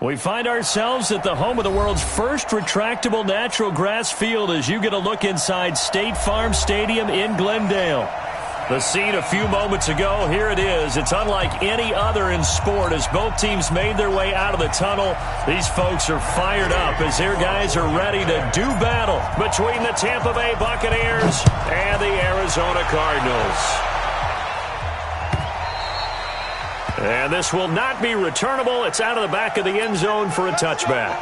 We find ourselves at the home of the world's first retractable natural grass field as you get a look inside State Farm Stadium in Glendale. The scene a few moments ago, here it is. It's unlike any other in sport as both teams made their way out of the tunnel. These folks are fired up as their guys are ready to do battle between the Tampa Bay Buccaneers and the Arizona Cardinals. And this will not be returnable. It's out of the back of the end zone for a touchback.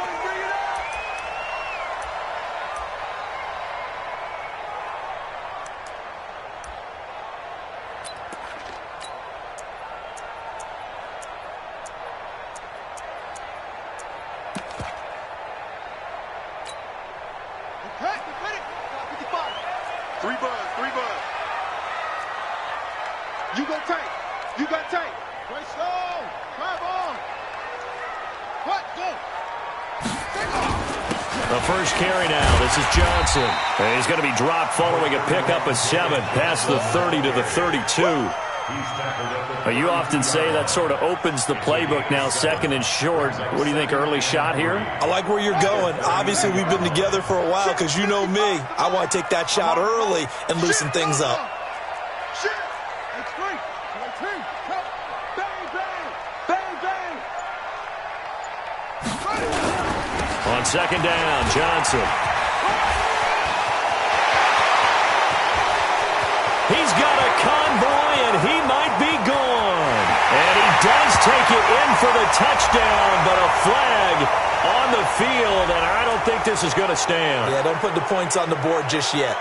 Three buzz. You got tight. Play slow. Drive on. What? Go. The first carry now. This is Johnson. And he's going to be dropped following a pickup of 7 past the 30 to the 32. You often say that sort of opens the playbook now, second and short. What do you think, early shot here? I like where you're going. Obviously, we've been together for a while because you know me. I want to take that shot early and loosen things up. On second down, Johnson. He's got a convoy, and he might be gone. And he does take it in for the touchdown, but a flag on the field, and I don't think this is going to stand. Yeah, don't put the points on the board just yet.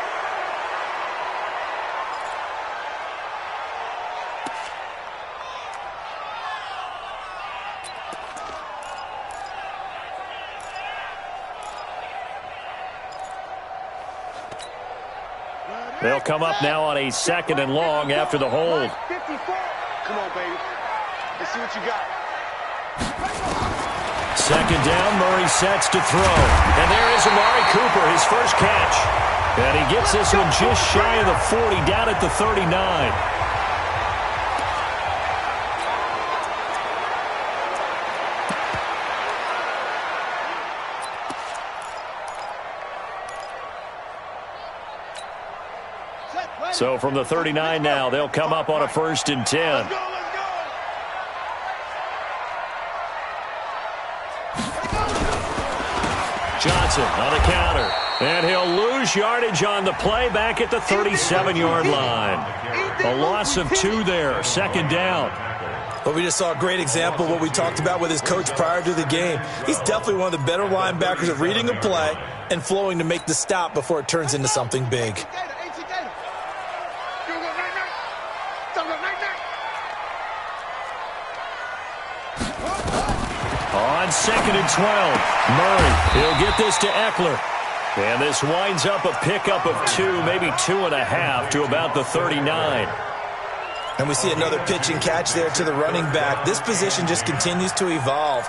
They'll come up now on a second and long after the hold. 54. Come on, baby. Let's see what you got. Second down, Murray sets to throw. And there is Amari Cooper, his first catch. And he gets this one just shy of the 40, down at the 39. So from the 39 now, they'll come up on a 1st and 10. Johnson on the counter. And he'll lose yardage on the play back at the 37-yard line. A loss of 2 there, 2nd down. But we just saw a great example of what we talked about with his coach prior to the game. He's definitely one of the better linebackers at reading a play and flowing to make the stop before it turns into something big. On 2nd and 12, Murray, he'll get this to Eckler. And this winds up a pickup of 2, maybe 2.5 to about the 39. And we see another pitch and catch there to the running back. This position just continues to evolve.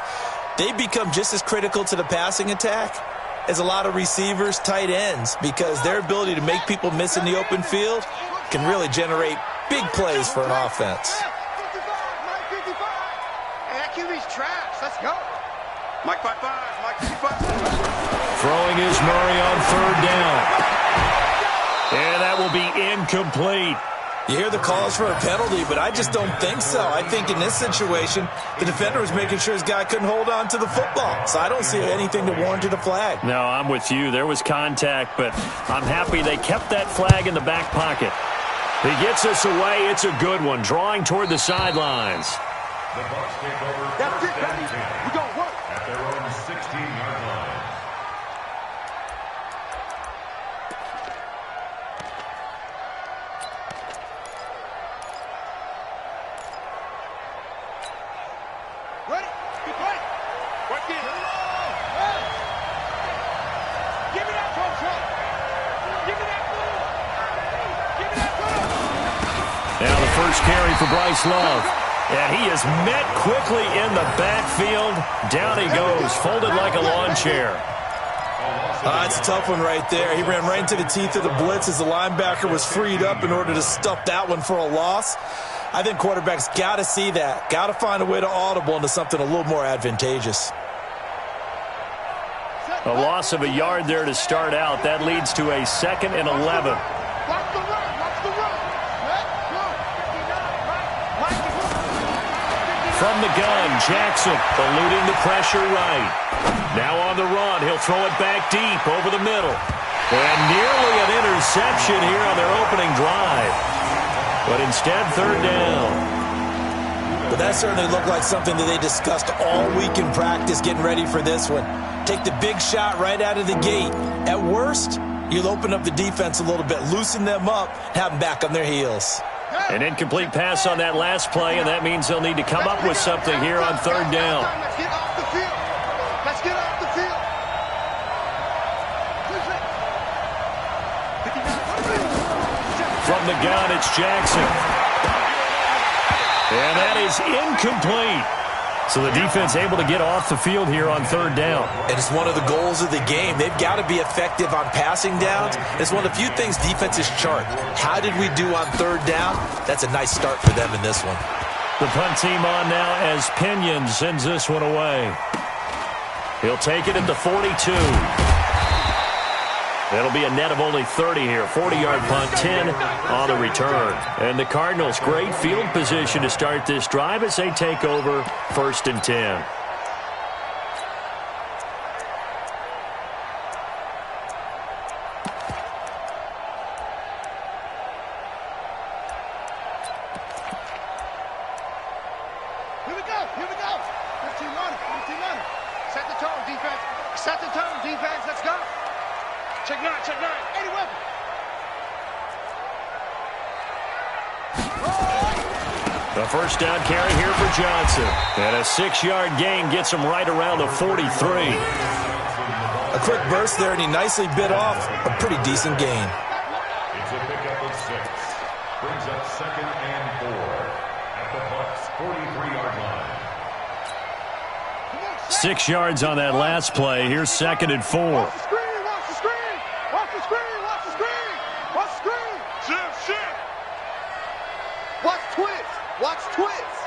They become just as critical to the passing attack as a lot of receivers, tight ends, because their ability to make people miss in the open field can really generate big plays for an offense. QB's trash. Let's go. Mike 5-5. Mike 55. Throwing is Murray on 3rd down. And that will be incomplete. You hear the calls for a penalty, but I just don't think so. I think in this situation, the defender was making sure his guy couldn't hold on to the football. So I don't see anything to warrant a flag. No, I'm with you. There was contact, but I'm happy they kept that flag in the back pocket. He gets us away. It's a good one, drawing toward the sidelines. The Bucs take over. That's it, buddy. We gonna work at their own 16-yard line. Ready? Get ready. Right there. Give me that control. Give me that ball. Give me that ball. Now the first carry for Bryce Love. And he is met quickly in the backfield. Down he goes, folded like a lawn chair. It's a tough one right there. He ran right into the teeth of the blitz as the linebacker was freed up in order to stuff that one for a loss. I think quarterbacks got to see that. Got to find a way to audible into something a little more advantageous. A loss of a yard there to start out. That leads to a 2nd and 11. Watch the run. Watch the run. From the gun, Jackson eluding the pressure right. Now on the run, he'll throw it back deep over the middle. And nearly an interception here on their opening drive. But instead, 3rd down. But that certainly looked like something that they discussed all week in practice getting ready for this one. Take the big shot right out of the gate. At worst, you'll open up the defense a little bit, loosen them up, have them back on their heels. An incomplete pass on that last play, and that means they'll need to come up with something here on 3rd down. Let's get off the field. Let's get off the field. From the gun, it's Jackson. And that is incomplete. So the defense able to get off the field here on 3rd down. And it's one of the goals of the game. They've got to be effective on passing downs. It's one of the few things defenses chart. How did we do on 3rd down? That's a nice start for them in this one. The punt team on now as Pinion sends this one away. He'll take it at the 42. That'll be a net of only 30 here. 40-yard punt, 10 on the return. And the Cardinals, great field position to start this drive as they take over 1st and 10. Here we go. 15 on it. Set the tone, defense. Set the tone, defense. Let's go. Check 9. 80 weapon. The 1st down carry here for Johnson. And a 6-yard gain gets him right around the 43. A quick burst there, and he nicely bit off a pretty decent gain. It's a pickup of 6. Brings up 2nd and 4 at the Bucs' 43-yard line. 6 yards on that last play. Here's 2nd and 4. Watch the screen. Shift. Watch twist.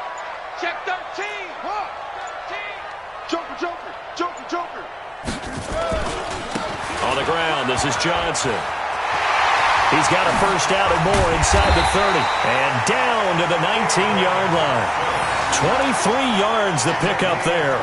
Check 13. Joker. On the ground, this is Johnson. He's got a 1st down and more inside the 30. And down to the 19-yard line. 23 yards the pickup there.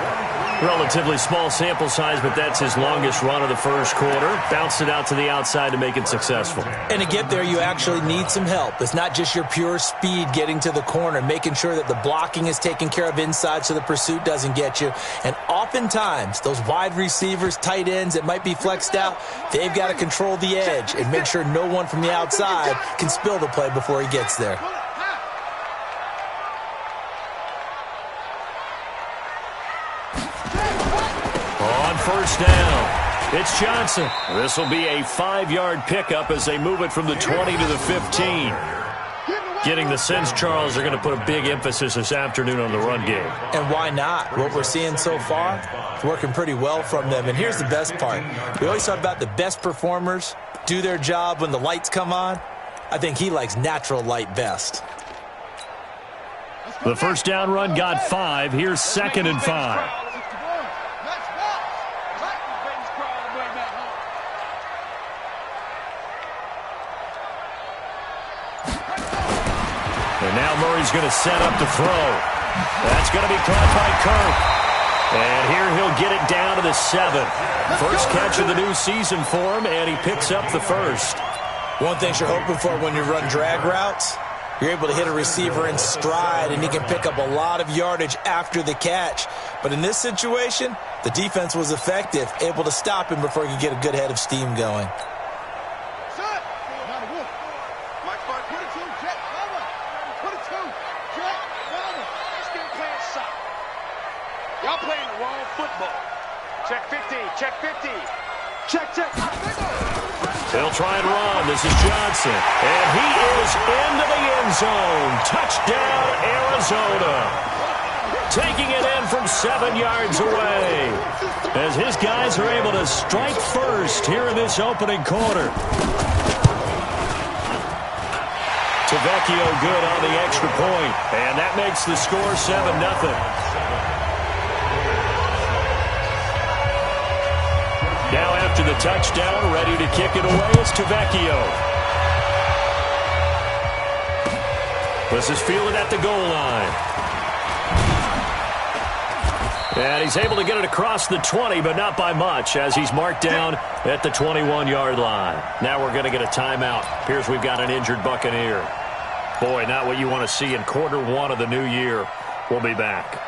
Relatively small sample size, but that's his longest run of the 1st quarter. Bounced it out to the outside to make it successful. And to get there, you actually need some help. It's not just your pure speed getting to the corner, making sure that the blocking is taken care of inside so the pursuit doesn't get you. And oftentimes, those wide receivers, tight ends that might be flexed out, they've got to control the edge and make sure no one from the outside can spill the play before he gets there. On 1st down, it's Johnson. This will be a 5-yard pickup as they move it from the 20 to the 15. Getting the sense, Charles, they're going to put a big emphasis this afternoon on the run game. And why not? What we're seeing so far, it's working pretty well from them. And here's the best part. We always talk about the best performers do their job when the lights come on. I think he likes natural light best. The 1st down run got 5. Here's 2nd and 5. And now Murray's going to set up to throw. That's going to be caught by Kirk. And here he'll get it down to the 7. First catch of the new season for him, and he picks up the 1st. One thing you're hoping for when you run drag routes, you're able to hit a receiver in stride, and he can pick up a lot of yardage after the catch. But in this situation, the defense was effective, able to stop him before he could get a good head of steam going. Y'all playing the wrong football. Check 50. Check. They'll try and run. This is Johnson. And he is into the end zone. Touchdown, Arizona. Taking it in from 7 yards away. As his guys are able to strike first here in this opening quarter. Tavecchio good on the extra point. And that makes the score 7-0. the touchdown. Ready to kick it away is Tavecchio. This is fielded at the goal line. And he's able to get it across the 20, but not by much, as he's marked down at the 21-yard line. Now we're going to get a timeout. Here's we've got an injured Buccaneer. Boy, not what you want to see in quarter one of the new year. We'll be back.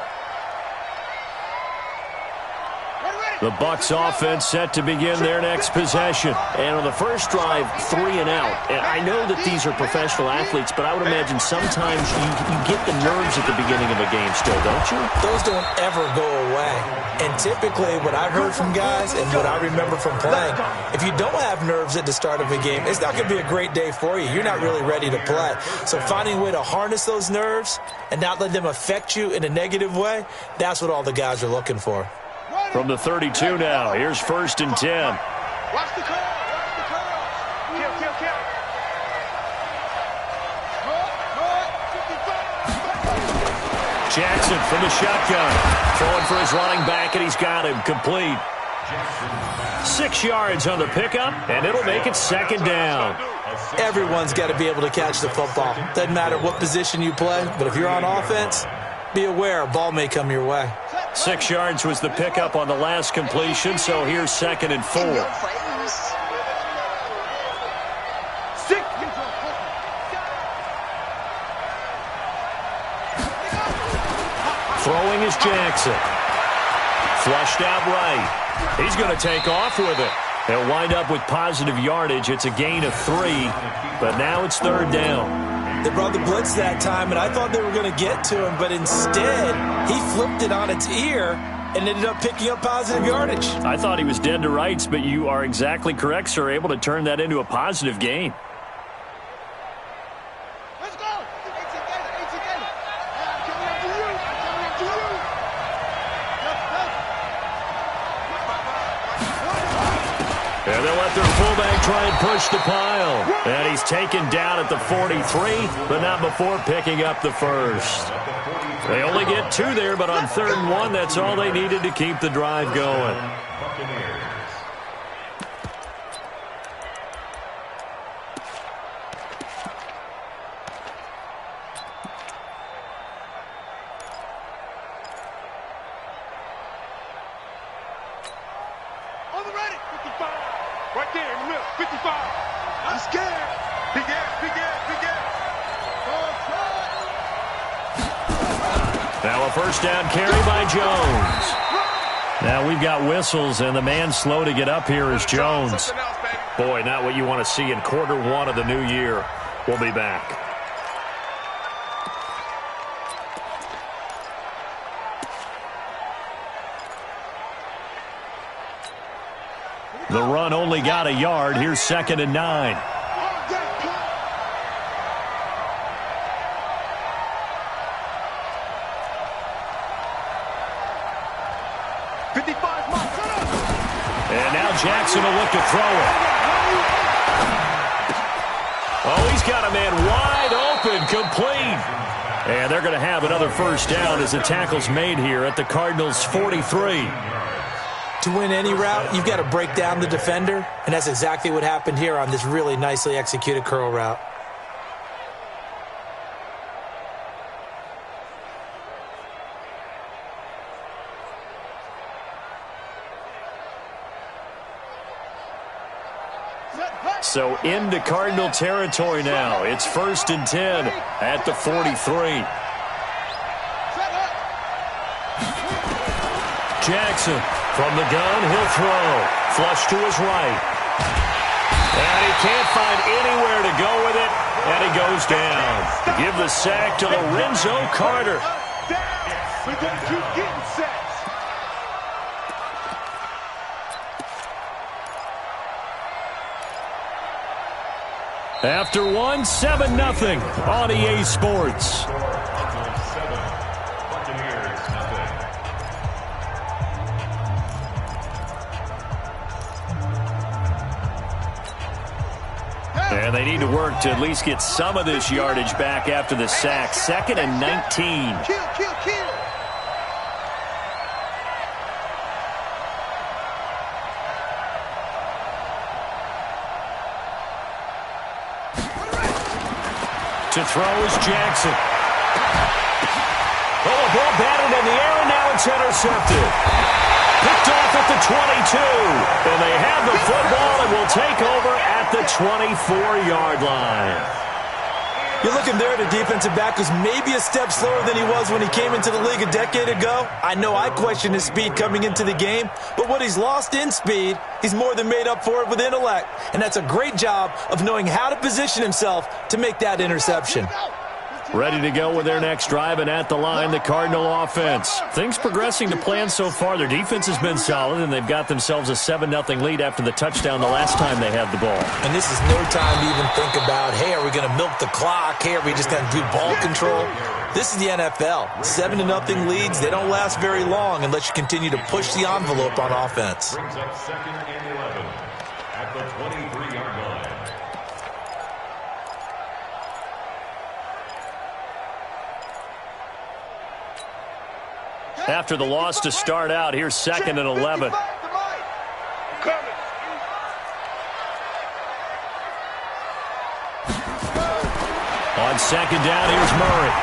The Bucs offense set to begin their next possession. And on the first drive, 3 and out. And I know that these are professional athletes, but I would imagine sometimes you get the nerves at the beginning of a game still, don't you? Those don't ever go away. And typically what I've heard from guys and what I remember from playing, if you don't have nerves at the start of a game, it's not going to be a great day for you. You're not really ready to play. So finding a way to harness those nerves and not let them affect you in a negative way, that's what all the guys are looking for. From the 32 now, here's 1st and 10. Watch the curl. Watch the curl. Kill. Jackson from the shotgun. Throwing for his running back, and he's got him complete. 6 yards on the pickup, and it'll make it 2nd down. Everyone's got to be able to catch the football. Doesn't matter what position you play, but if you're on offense, be aware a ball may come your way. 6 yards was the pickup on the last completion, so here's 2nd and 4. Throwing is Jackson. Flushed out right. He's going to take off with it. They'll wind up with positive yardage. It's a gain of 3, but now it's 3rd down. They brought the blitz that time, and I thought they were going to get to him, but instead, he flipped it on its ear and ended up picking up positive yardage. I thought he was dead to rights, but you are exactly correct, sir, able to turn that into a positive gain. Let's go. It's together. I'm coming after you. And they'll let their fullback try and push the pile. And he's taken down at the 43, but not before picking up the first. They only get 2 there, but on 3rd and 1, that's all they needed to keep the drive going. On the ready. 55. Right there in the middle. 55. I'm scared. Big ass. Now a 1st down carry by Jones. Now we've got whistles, and the man slow to get up here is Jones. Boy, not what you want to see in quarter one of the new year. We'll be back. The run only got a yard. Here's 2nd and 9. And now Jackson will look to throw it. Oh, he's got a man wide open, complete. And they're going to have another 1st down as the tackle's made here at the Cardinals' 43. To win any route, you've got to break down the defender, and that's exactly what happened here on this really nicely executed curl route. So into Cardinal territory now. It's 1st and 10 at the 43. Jackson from the gun, he'll throw. Flush to his right. And he can't find anywhere to go with it, and he goes down. Give the sack to Lorenzo Carter. We gotta keep getting sacks. After one, 7-0 on EA Sports. And they need to work to at least get some of this yardage back after the sack. 2nd and 19. Kill. To throw is Jackson. Oh, a ball batted in the air, and now it's intercepted. Picked off at the 22. And they have the football and will take over at the 24-yard line. You're looking there at a defensive back who's maybe a step slower than he was when he came into the league a decade ago. I know I questioned his speed coming into the game, but what he's lost in speed, he's more than made up for it with intellect. And that's a great job of knowing how to position himself to make that interception. Ready to go with their next drive, and at the line, the Cardinal offense. Things progressing to plan so far. Their defense has been solid, and they've got themselves a 7-0 lead after the touchdown the last time they had the ball. And this is no time to even think about, hey, are we going to milk the clock? Hey, are we just going to do ball control? This is the NFL. 7-0 leads, they don't last very long unless you continue to push the envelope on offense. Brings up 2nd and 11 at the 23-yard line. After the loss to start out, here's 2nd and 11. On 2nd down, here's Murray.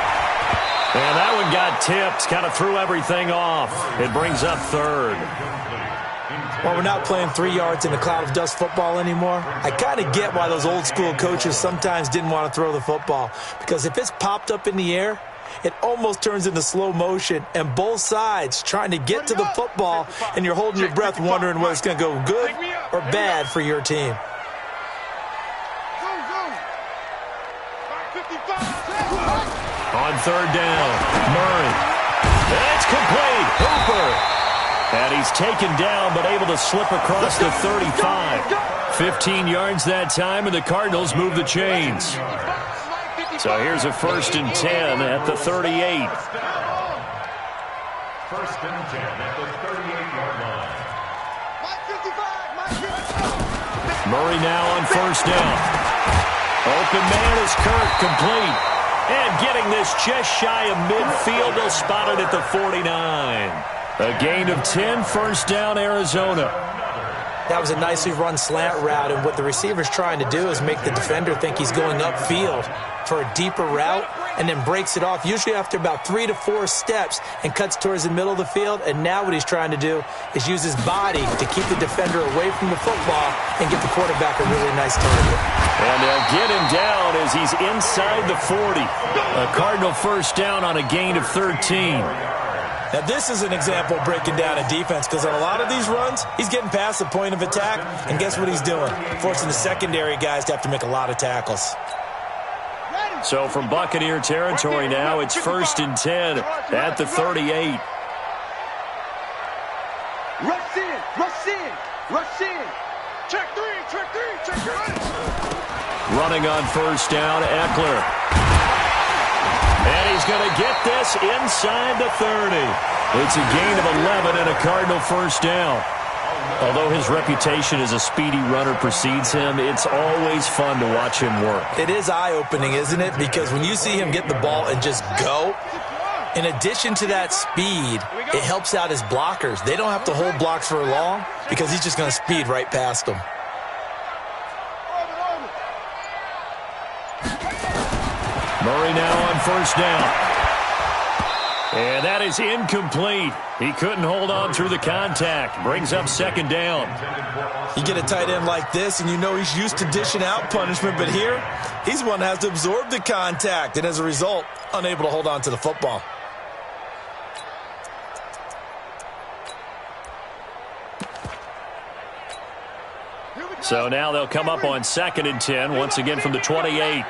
And that one got tipped, kind of threw everything off. It brings up 3rd. Well, we're not playing 3 yards in a cloud of dust football anymore. I kind of get why those old school coaches sometimes didn't want to throw the football. Because if it's popped up in the air, it almost turns into slow motion, and both sides trying to get to the football, and you're holding your breath wondering whether it's going to go good or bad for your team. On 3rd down, Murray. And it's complete. Hooper. And he's taken down, but able to slip across the 35. 15 yards that time, and the Cardinals move the chains. So here's a 1st and 10 at the 38. 1st and 10 at the 38-yard line. Murray now on 1st down. Open man is Kirk, complete. And getting this just shy of midfield, they'll spot it at the 49. A gain of 10, 1st down, Arizona. That was a nicely run slant route, and what the receiver's trying to do is make the defender think he's going upfield for a deeper route, and then breaks it off, usually after about 3 to 4 steps, and cuts towards the middle of the field. And now what he's trying to do is use his body to keep the defender away from the football and get the quarterback a really nice target. And they'll get him down as he's inside the 40. A Cardinal 1st down on a gain of 13. Now, this is an example of breaking down a defense, because on a lot of these runs, he's getting past the point of attack, and guess what he's doing? Forcing the secondary guys to have to make a lot of tackles. So from Buccaneer territory now, it's 1st and 10 at the 38. Rush in, rush in, rush in. Check 3, check 3, check 3. Running on 1st down, Eckler. And he's going to get this inside the 30. It's a gain of 11 and a Cardinal 1st down. Although his reputation as a speedy runner precedes him, it's always fun to watch him work. It is eye-opening, isn't it? Because when you see him get the ball and just go, in addition to that speed, it helps out his blockers. They don't have to hold blocks for long because he's just going to speed right past them. Murray now on 1st down. And that is incomplete. He couldn't hold on through the contact. Brings up 2nd down. You get a tight end like this, and you know he's used to dishing out punishment, but here, he's one that has to absorb the contact, and as a result, unable to hold on to the football. So now they'll come up on 2nd and 10, once again from the 28.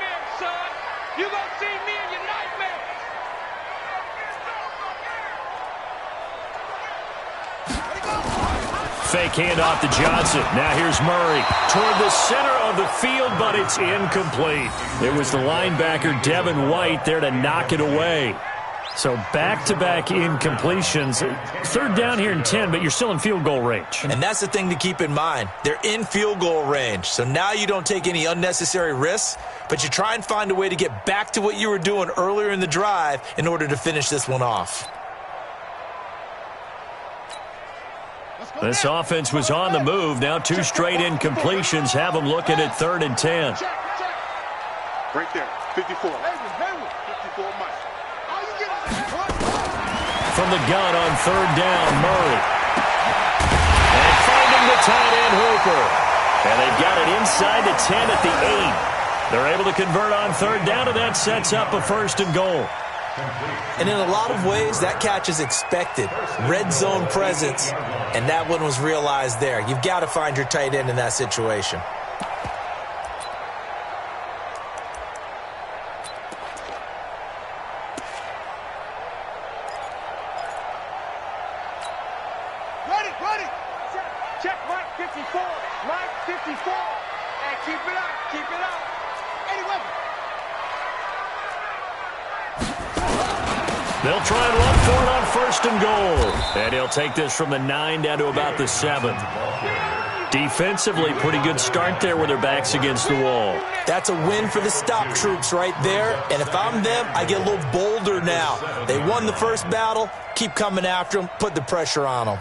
Fake handoff to Johnson. Now here's Murray toward the center of the field, but it's incomplete. It was the linebacker, Devin White, there to knock it away. So back-to-back incompletions. 3rd down here and 10, but you're still in field goal range. And that's the thing to keep in mind. They're in field goal range. So now you don't take any unnecessary risks, but you try and find a way to get back to what you were doing earlier in the drive in order to finish this one off. This offense was on the move. Now 2 straight incompletions have them looking at 3rd and 10. Right there, 54. 54 Mike. From the gun on third down, Murray. And finding the tight end, Hooper. And they've got it inside the 10 at the 8. They're able to convert on third down, and that sets up a 1st and goal. And in a lot of ways, that catch is expected. Red zone presence, and that one was realized there. You've got to find your tight end in that situation. Ready. Check Mike 54. Mike 54. And keep it up. Any weapon. They'll try and run for it on 1st and goal. And he'll take this from the 9 down to about the 7. Defensively, pretty good start there with their backs against the wall. That's a win for the stop troops right there. And if I'm them, I get a little bolder now. They won the first battle. Keep coming after them. Put the pressure on them.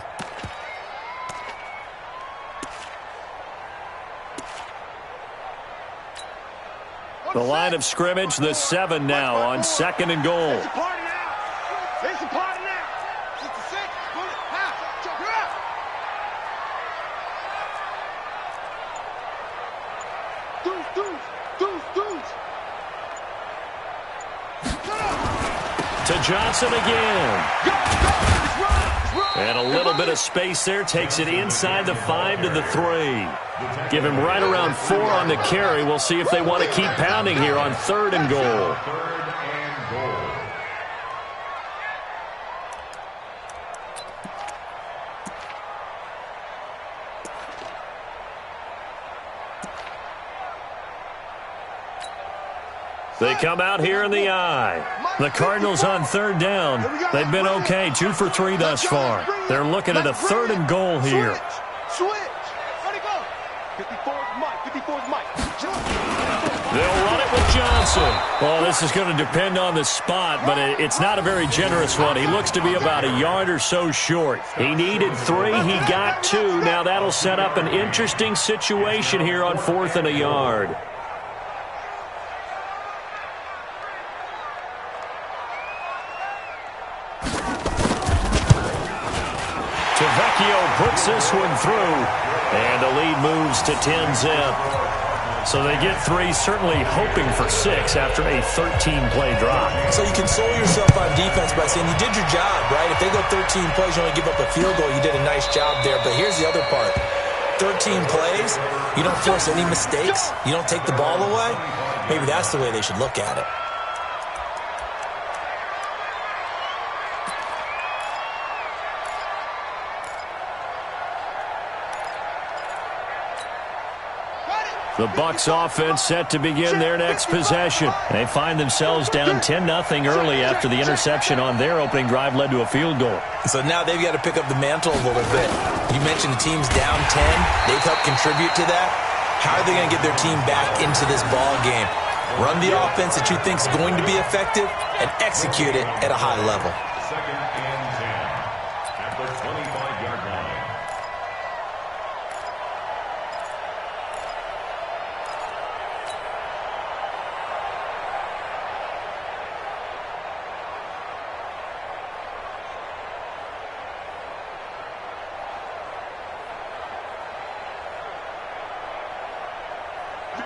The line of scrimmage, the 7 now on 2nd and goal. It's a party now. 66. Put it. Pass. Choke her out. Deuce. To Johnson again. Go. And a little bit of space there. Takes it inside the 5 to the 3. Give him right around 4 on the carry. We'll see if they want to keep pounding here on 3rd and goal. They come out here in the eye. The Cardinals on 3rd down. They've been okay, 2 for 3 thus far. They're looking at a 3rd and goal here. Switch. Ready, go. 54's Mike. They'll run it with Johnson. Well, this is going to depend on the spot, but it's not a very generous one. He looks to be about a yard or so short. He needed 3. He got 2. Now that'll set up an interesting situation here on 4th and a yard. Puts this one through, and the lead moves to 10-zip. So they get 3, certainly hoping for 6 after a 13-play drop. So you console yourself on defense by saying you did your job, right? If they go 13 plays, you only give up a field goal, you did a nice job there. But here's the other part. 13 plays, you don't force any mistakes, you don't take the ball away. Maybe that's the way they should look at it. The Bucs offense set to begin their next possession. They find themselves down 10-0 early after the interception on their opening drive led to a field goal. So now they've got to pick up the mantle a little bit. You mentioned the team's down 10. They've helped contribute to that. How are they going to get their team back into this ball game? Run the offense that you think is going to be effective and execute it at a high level. 2nd and 10 at the 25-yard line.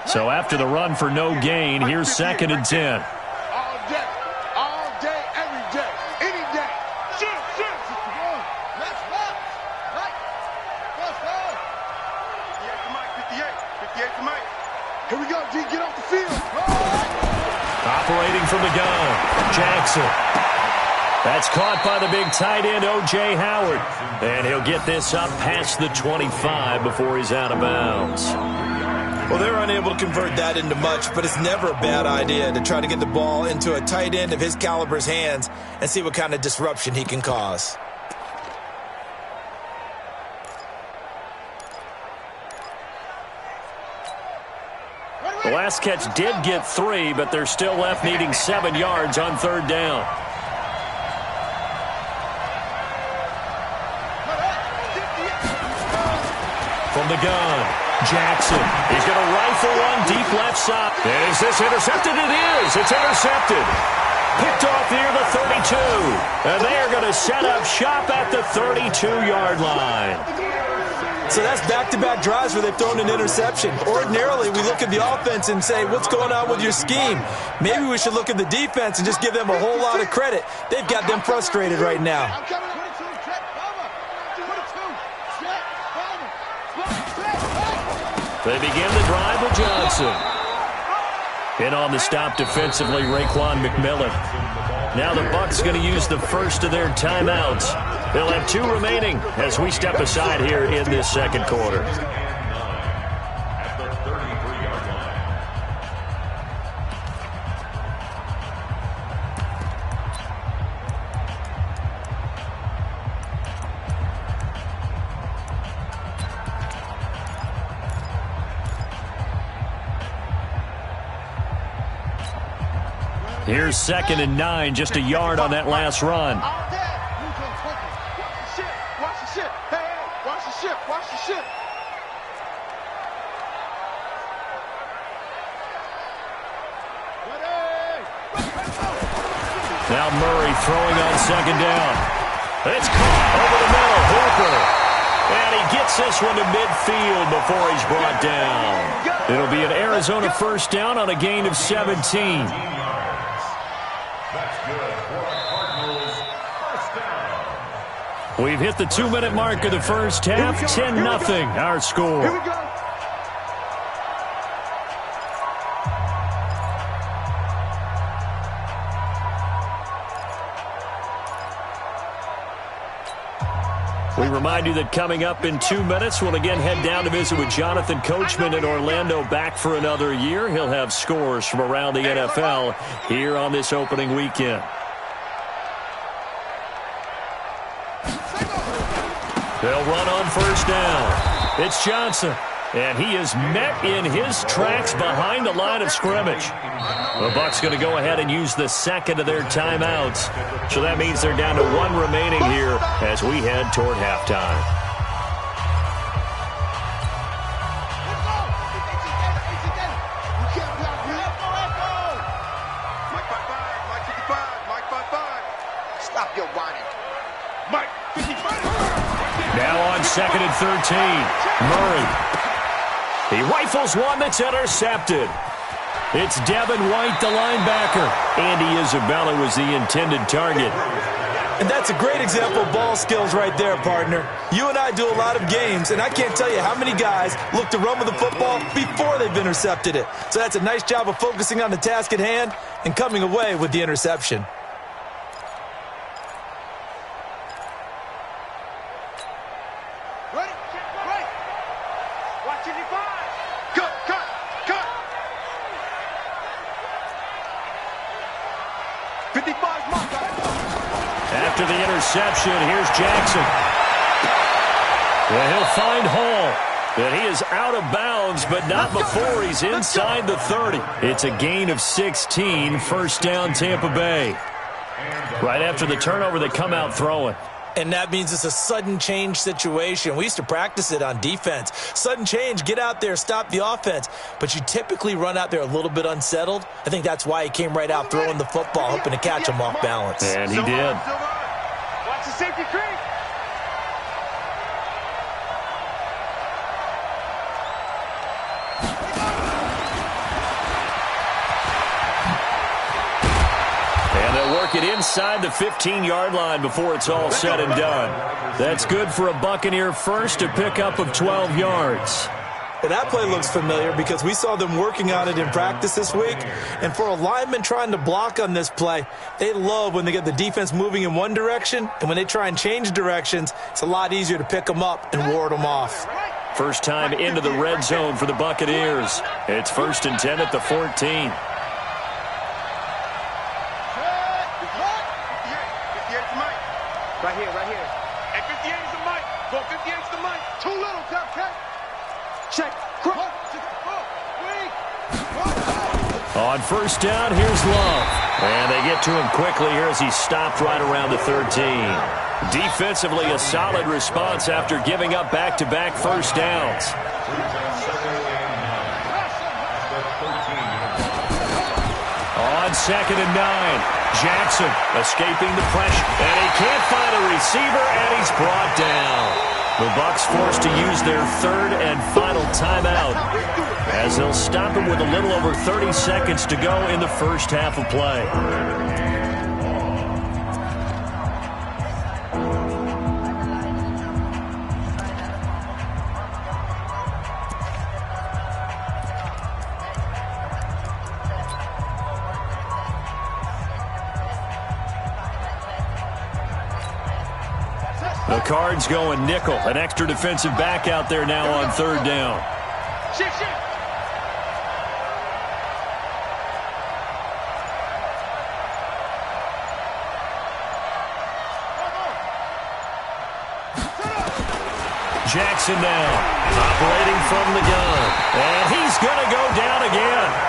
So after the run for no gain, here's 2nd and 10. All day, every day, any day. Shoot. Let's box. Right. Let's go. 58 to Mike, 58 to Mike. Here we go, G, get off the field. Operating from the gun, Jackson. That's caught by the big tight end, O.J. Howard. And he'll get this up past the 25 before he's out of bounds. Well, they're unable to convert that into much, but it's never a bad idea to try to get the ball into a tight end of his caliber's hands and see what kind of disruption he can cause. The last catch did get 3, but they're still left needing 7 yards on 3rd down. From the gun, Jackson. He's going to rifle one deep left side. And is this intercepted? It is. It's intercepted. Picked off near the 32. And they are going to set up shop at the 32-yard line. So that's back-to-back drives where they've thrown an interception. Ordinarily, we look at the offense and say, what's going on with your scheme? Maybe we should look at the defense and just give them a whole lot of credit. They've got them frustrated right now. They begin the drive with Johnson. In on the stop defensively, Raekwon McMillan. Now the Bucs going to use the first of their timeouts. They'll have 2 remaining as we step aside here in this second quarter. At the 33-yard line. Here's 2nd and 9, just a yard on that last run. Watch the ship. Hey, watch the ship. Watch the ship. Now Murray throwing on 2nd down. It's caught over the middle. Hooper. And he gets this one to midfield before he's brought down. It'll be an Arizona first down on a gain of 17. That's good for a Cardinals first down. We've hit the 2-minute mark of the first half. 10-0 our score. Here we go. We remind you that coming up in 2 minutes, we'll again head down to visit with Jonathan Coachman in Orlando, back for another year. He'll have scores from around the NFL here on this opening weekend. They'll run on first down. It's Johnson, and he is met in his tracks behind the line of scrimmage. The Bucs going to go ahead and use the second of their timeouts. So that means they're down to 1 remaining here as we head toward halftime. Stop your whining. Mike, 55. Now on 2nd and 13. Murray. He rifles one that's intercepted. It's Devin White, the linebacker. Andy Isabella was the intended target. And that's a great example of ball skills right there, partner. You and I do a lot of games, and I can't tell you how many guys look to run with the football before they've intercepted it. So that's a nice job of focusing on the task at hand and coming away with the interception. Ready? Right. Watch 55. Cut. After the interception, here's Jackson. And he'll find Hall. And he is out of bounds, but not before he's inside the 30. It's a gain of 16, first down Tampa Bay. Right after the turnover, they come out throwing. And that means it's a sudden change situation. We used to practice it on defense. Sudden change, get out there, stop the offense. But you typically run out there a little bit unsettled. I think that's why he came right out throwing the football, hoping to catch him off balance. And he did. Watch the safety creep. And they'll work it inside the 15-yard line before it's all said and done. That's good for a Buccaneer first, a pickup of 12 yards. Well, that play looks familiar because we saw them working on it in practice this week. And for a lineman trying to block on this play, they love when they get the defense moving in one direction. And when they try and change directions, it's a lot easier to pick them up and ward them off. First time into the red zone for the Buccaneers. It's 1st and 10 at the 14. Right here. And 58 is the mic. Go 58 is the mic. Too little, Cap. Check. On first down, here's Love. And they get to him quickly here as he stopped right around the 13. Defensively, a solid response after giving up back-to-back first downs. 2nd and 9. Jackson escaping the pressure, and he can't find a receiver, and he's brought down. The Bucs forced to use their 3rd and final timeout, as they'll stop him with a little over 30 seconds to go in the first half of play. The Cards going nickel. An extra defensive back out there now on 3rd down. Shift. Jackson now, operating from the gun. And he's going to go down again.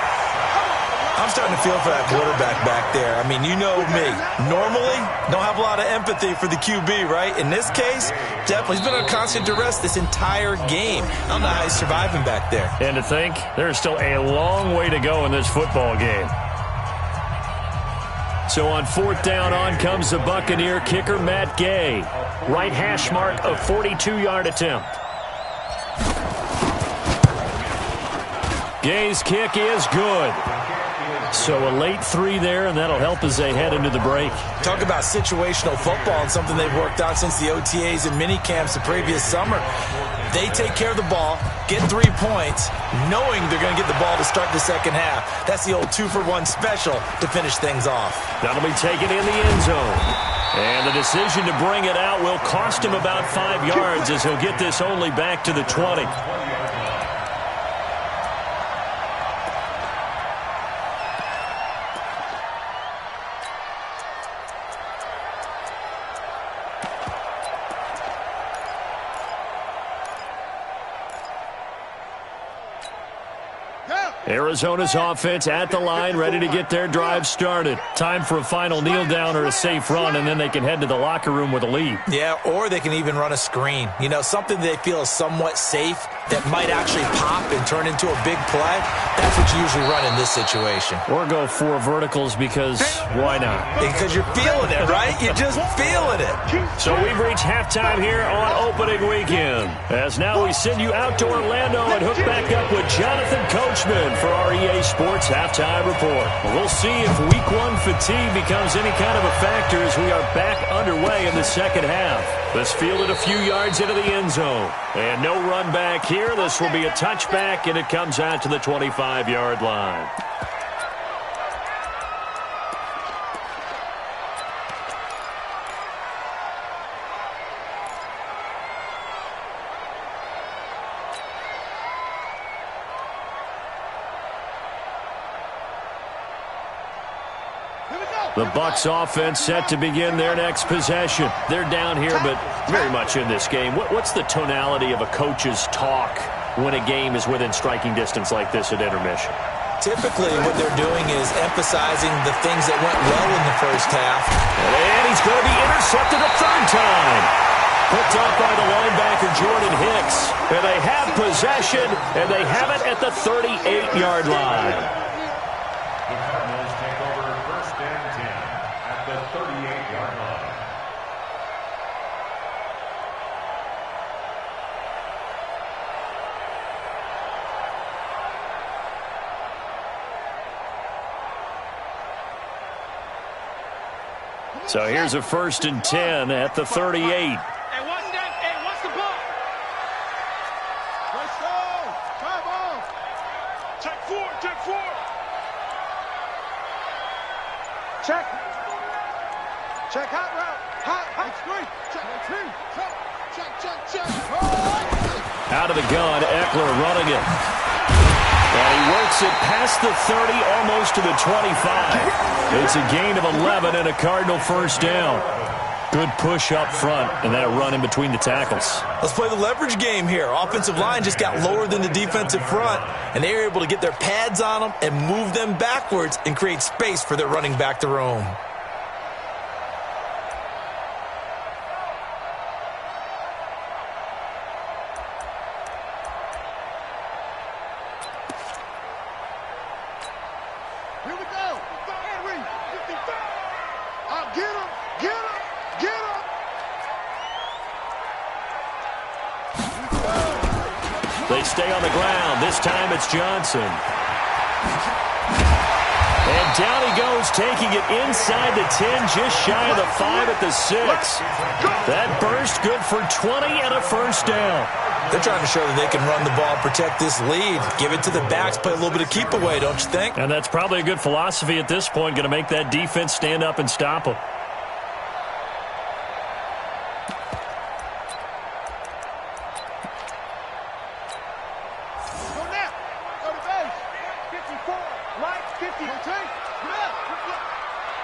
I'm starting to feel for that quarterback back there. I mean, you know me. Normally, don't have a lot of empathy for the QB, right? In this case, definitely. He's been under constant duress this entire game. I don't know how he's surviving back there. And to think, there's still a long way to go in this football game. So on 4th down, on comes the Buccaneer kicker, Matt Gay. Right hash mark, a 42-yard attempt. Gay's kick is good. So a late 3 there, and that'll help as they head into the break. Talk about situational football and something they've worked on since the OTAs and mini camps the previous summer. They take care of the ball, get 3 points, knowing they're going to get the ball to start the second half. That's the old 2-for-1 special to finish things off. That'll be taken in the end zone. And the decision to bring it out will cost him about 5 yards as he'll get this only back to the 20. Arizona's offense at the line, ready to get their drive started. Time for a final kneel down or a safe run, and then they can head to the locker room with a lead. Yeah, or they can even run a screen. You know, something they feel is somewhat safe that might actually pop and turn into a big play. That's what you usually run in this situation. Or go 4 verticals because why not? Because you're feeling it, right? You're just feeling it. So we've reached halftime here on opening weekend. As now we send you out to Orlando and hook back up with Jonathan Coachman for our EA Sports Halftime Report. We'll see if Week 1 fatigue becomes any kind of a factor as we are back underway in the second half. This fielded a few yards into the end zone. And no run back here. This will be a touchback, and it comes out to the 25-yard line. The Bucs offense set to begin their next possession. They're down here, but very much in this game. What's the tonality of a coach's talk when a game is within striking distance like this at intermission? Typically, what they're doing is emphasizing the things that went well in the first half. And he's going to be intercepted a 3rd time. Picked off by the linebacker, Jordan Hicks. And they have possession, and they have it at the 38-yard line. The Cardinals take over 1st and 10 at the 38-yard line. So here's a 1st and 10 at the 38. Hey, what's the ball? Let's go. Time off. Check 4. Check hot route. Hot screen. Check. Oh. Out of the gun, Eckler running it. And he works it past the 30, almost to the 25. It's a gain of 11 and a Cardinal 1st down. Good push up front, and that run in between the tackles. Let's play the leverage game here. Offensive line just got lower than the defensive front, and they were able to get their pads on them and move them backwards and create space for their running back to roam. Here we go. And get him, get him, get him. They stay on the ground. This time it's Johnson. And down he goes, taking it inside the 10, just shy of the 5 at the 6. That burst good for 20 and a first down. They're trying to show that they can run the ball and protect this lead. Give it to the backs, play a little bit of keep away, don't you think? And that's probably a good philosophy at this point, going to make that defense stand up and stop them. Go now. Go to base. 54. Right. 50. Rotate.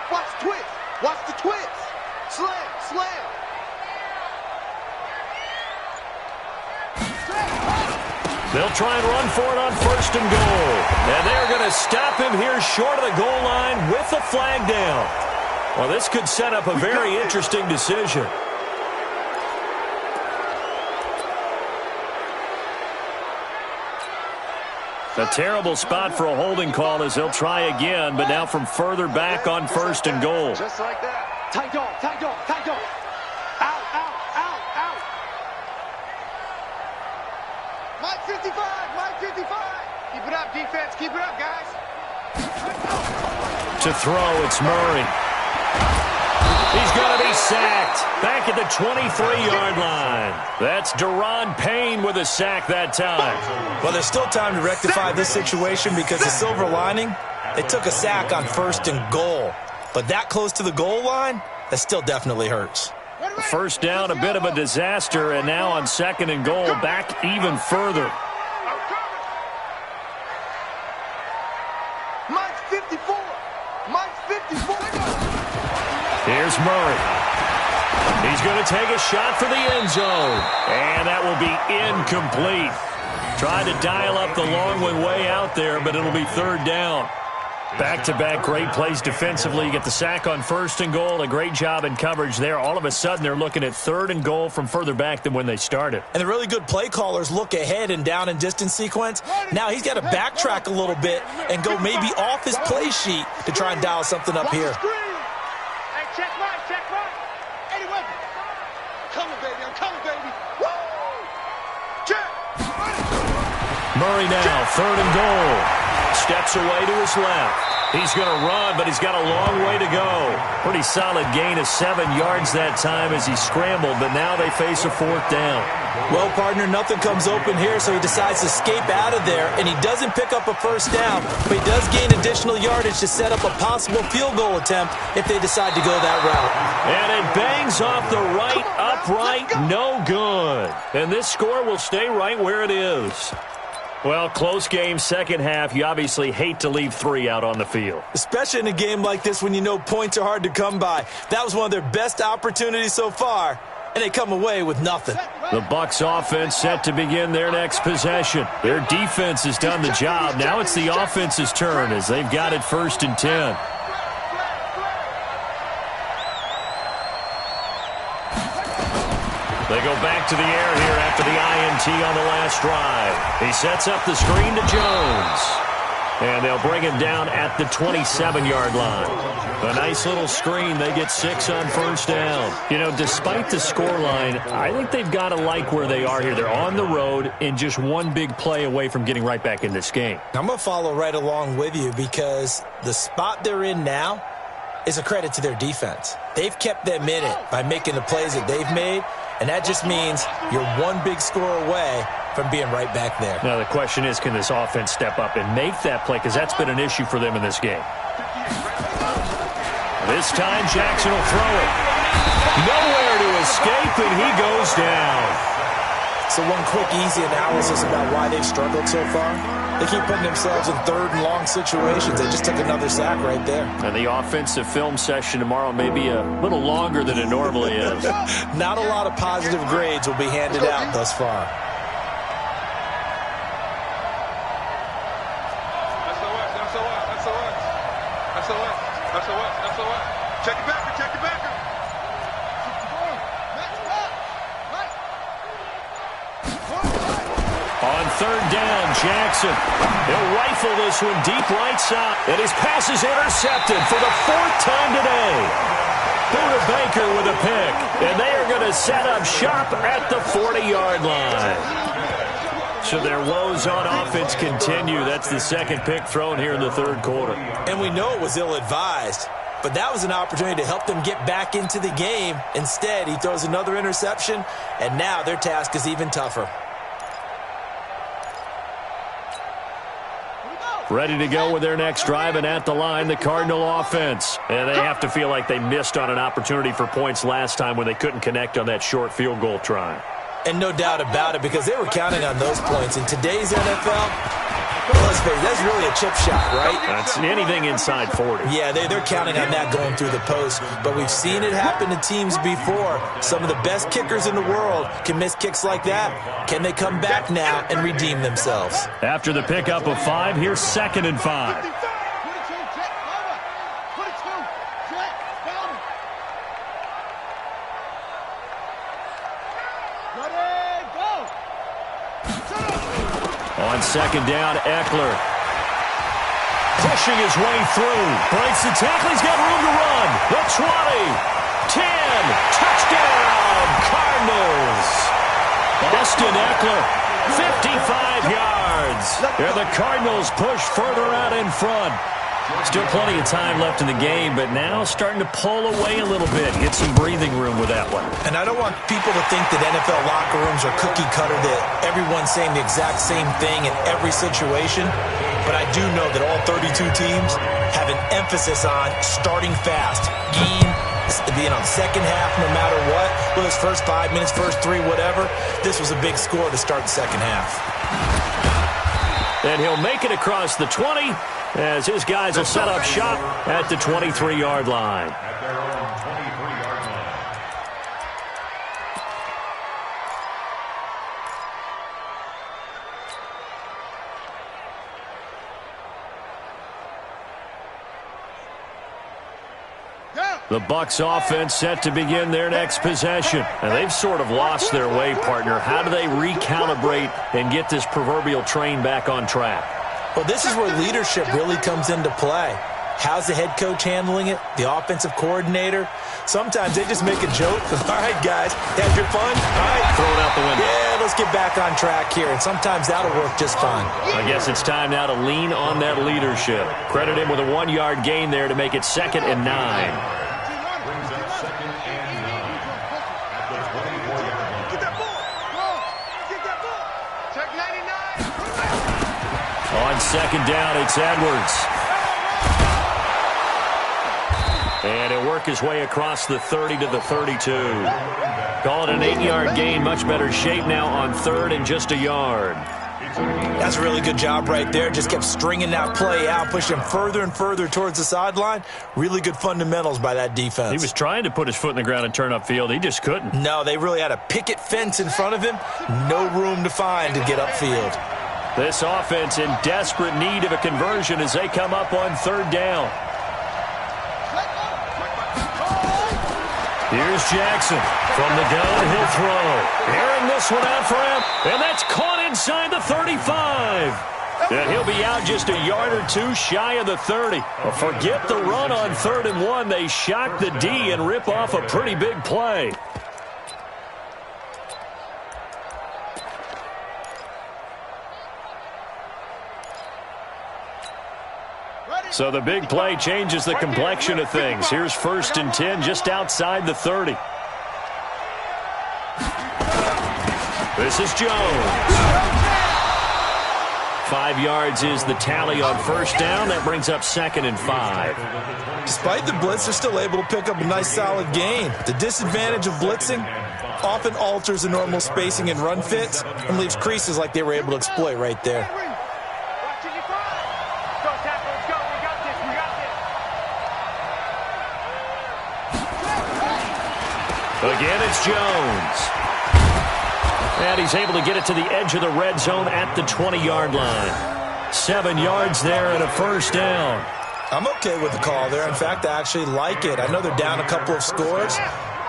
Watch the twist. Watch the twist. Slam. Slam. They'll try and run for it on first and goal. And they're going to stop him here short of the goal line with the flag down. Well, this could set up a very interesting decision. A terrible spot for a holding call as they'll try again, but now from further back on first and goal. Just like that. Tight dog, tight dog, tight dog. Out, out, out, out. Mike 55, Mike 55. Keep it up, defense. Keep it up, guys. To throw, it's Murray. He's going to be sacked back at the 23-yard line. That's Deron Payne with a sack that time. Well, there's still time to rectify this situation because the silver lining, they took a sack on first and goal. But that close to the goal line, that still definitely hurts. First down, a bit of a disaster, and now on second and goal, back even further. Mike's 54. Mike's 54. Here's Murray. He's going to take a shot for the end zone. And that will be incomplete. Tried to dial up the long way out there, but it'll be third down. Back-to-back great plays defensively. You get the sack on first and goal. A great job in coverage there. All of a sudden, they're looking at third and goal from further back than when they started. And the really good play callers look ahead and down and distance sequence. Now he's got to backtrack a little bit and go maybe off his play sheet to try and dial something up here. Hey, check right, check right. Anyway, I'm coming, baby. I'm coming, baby. Woo! Check. Murray now, third and goal. Steps away to his left. He's going to run, but he's got a long way to go. Pretty solid gain of 7 yards that time as he scrambled, but now they face a fourth down. Well, partner, nothing comes open here, so he decides to escape out of there, and he doesn't pick up a first down, but he does gain additional yardage to set up a possible field goal attempt if they decide to go that route. And it bangs off the right upright, no good. And this score will stay right where it is. Well, close game, second half. You obviously hate to leave 3 out on the field. Especially in a game like this when you know points are hard to come by. That was one of their best opportunities so far, and they come away with nothing. The Bucs offense set to begin their next possession. Their defense has done the job. Now it's the offense's turn as they've got it first and 10. They go back to the air here after the INT on the last drive. He sets up the screen to Jones. And they'll bring him down at the 27-yard line. A nice little screen. They get 6 on first down. You know, despite the scoreline, I think they've got to like where they are here. They're on the road and just one big play away from getting right back in this game. I'm going to follow right along with you because the spot they're in now is a credit to their defense. They've kept them in it by making the plays that they've made, and that just means you're one big score away from being right back there. Now, the question is, can this offense step up and make that play? Because that's been an issue for them in this game. This time, Jackson will throw it. Nowhere to escape, and he goes down. So one quick, easy analysis about why they've struggled so far. They keep putting themselves in third and long situations. They just took another sack right there. And the offensive film session tomorrow may be a little longer than it normally is. Not a lot of positive grades will be handed out thus far. Check it back, check it back. On third down, Jackson. He'll rifle this one deep right side. And his pass is intercepted for the 4th time today. Buda Baker with a pick. And they are going to set up shop at the 40-yard line. So their woes on offense continue. That's the second pick thrown here in the third quarter. And we know it was ill-advised. But that was an opportunity to help them get back into the game. Instead, he throws another interception, and now their task is even tougher. Ready to go with their next drive, and at the line, the Cardinal offense. And they have to feel like they missed on an opportunity for points last time when they couldn't connect on that short field goal try. And no doubt about it, because they were counting on those points. In today's NFL, let's face it, that's really a chip shot, right? That's anything inside 40. Yeah, they're counting on that going through the post. But we've seen it happen to teams before. Some of the best kickers in the world can miss kicks like that. Can they come back now and redeem themselves? After the pickup of 5, here's 2nd and 5. On 2nd down, Eckler. Pushing his way through. Breaks the tackle. He's got room to run. The 20. 10. Touchdown, Cardinals. Austin Eckler, 55 yards. And the Cardinals push further out in front. Still plenty of time left in the game, but now starting to pull away a little bit. Get some breathing room with that one. And I don't want people to think that NFL locker rooms are cookie cutter, that everyone's saying the exact same thing in every situation. But I do know that all 32 teams have an emphasis on starting fast. Game, second half, no matter what. Whether it's first 5 minutes, first 3, whatever. This was a big score to start the second half. And he'll make it across the 20 as his guys will set up shop at the 23-yard line. At their own 23-yard line. The Bucs offense set to begin their next possession. And they've sort of lost their way, partner. How do they recalibrate and get this proverbial train back on track? Well, this is where leadership really comes into play. How's the head coach handling it? The offensive coordinator? Sometimes they just make a joke. All right, guys, had your fun? All right. Throw it out the window. Yeah, let's get back on track here. And sometimes that'll work just fine. I guess it's time now to lean on that leadership. Credit him with a 1-yard gain there to make it 2nd and 9. Brings up 2nd and 9 at the 24-yard line. Get that ball. Get that ball. Check 99. On 2nd down, it's Edwards. And he'll work his way across the 30 to the 32. Call it an 8-yard gain. Much better shape now on 3rd and just a yard. That's a really good job right there. Just kept stringing that play out, pushing him further and further towards the sideline. Really good fundamentals by that defense. He was trying to put his foot in the ground and turn upfield. He just couldn't. No, they really had a picket fence in front of him. No room to find to get upfield. This offense in desperate need of a conversion as they come up on 3rd down. Here's Jackson. From the gun, he'll throw. Airing this one out for him. And that's caught inside the 35. And he'll be out just a yard or 2 shy of the 30. Well, forget the run on 3rd and 1. They shock the D and rip off a pretty big play. So the big play changes the complexion of things. Here's 1st and 10 just outside the 30. This is Jones. 5 yards is the tally on 1st down. That brings up 2nd and 5. Despite the blitz, they're still able to pick up a nice solid gain. The disadvantage of blitzing often alters the normal spacing and run fits and leaves creases like they were able to exploit right there. Again, it's Jones. And he's able to get it to the edge of the red zone at the 20-yard line. 7 yards there and a 1st down. I'm okay with the call there. In fact, I actually like it. I know they're down a couple of scores,